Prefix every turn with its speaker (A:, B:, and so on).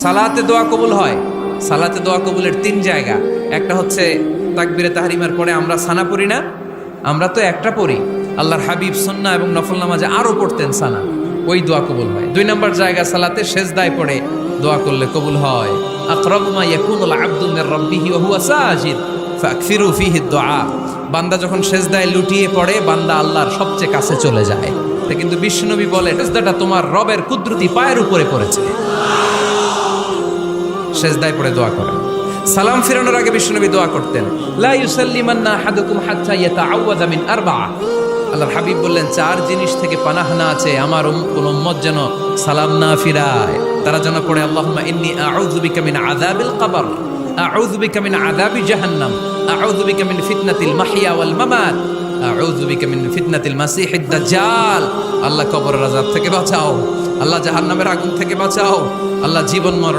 A: সালাতে দোয়া কবুল হয়। সালাতে দোয়া কবুলের তিন জায়গা। একটা হচ্ছে তাকবীরে তাহরিমার পরে আমরা সানা পড়ি না, আমরা তো একটা পড়ি। আল্লাহর হাবিব সুন্নাহ এবং নফল নামাজে আরো পড়তেন সানা, ওই দোয়া কবুল হয়। দুই নম্বর জায়গা সালাতে সেজদায় পড়ে দোয়া করলে কবুল হয়। আকরাবু মা ইয়াকুনুল আবদু মির রাব্বিহি ওয়া হুয়া সাজিদ ফাকফিরু ফীহি দুআ। বান্দা যখন সেজদায় লুটিয়ে পড়ে, বান্দা আল্লাহর সবচেয়ে কাছে চলে যায়। তা কিন্তু বিশ্বনবী বলে, সেজদাটা তোমার রবের কুদরতি পায়ের উপরে পড়েছে। সেজদায় পড়ে দোয়া করেন। সালাম ফিরানোর আগে বিশ্বনবী দোয়া করতেন, লা ইউসাল্লিমান্না আহাদুকুম হাত্তা ইয়াতাআওয়াযা মিন আরবা'a। আল্লাহর হাবিব বললেন, চার জিনিস থেকে পানাহ না আছে আমার কোন উম্মত যেন সালাম না ফিরায়। তারা যেন পড়ে, আল্লাহুম্মা ইন্নী আউযু বিকা মিন আযাবিল কবর, আউযু বিকা মিন আযাবি জাহান্নাম, আউযু বিকা মিন ফিতনাতিল মাহইয়া ওয়াল মামাত, আউযু বিকা মিন ফিতনাতিল মাসিহিদ দাজ্জাল। আল্লাহ কবরের আযাব থেকে বাঁচাও, আল্লাহ জাহান্নামের আগুন থেকে বাঁচাও, আল্লাহ জীবন মরণ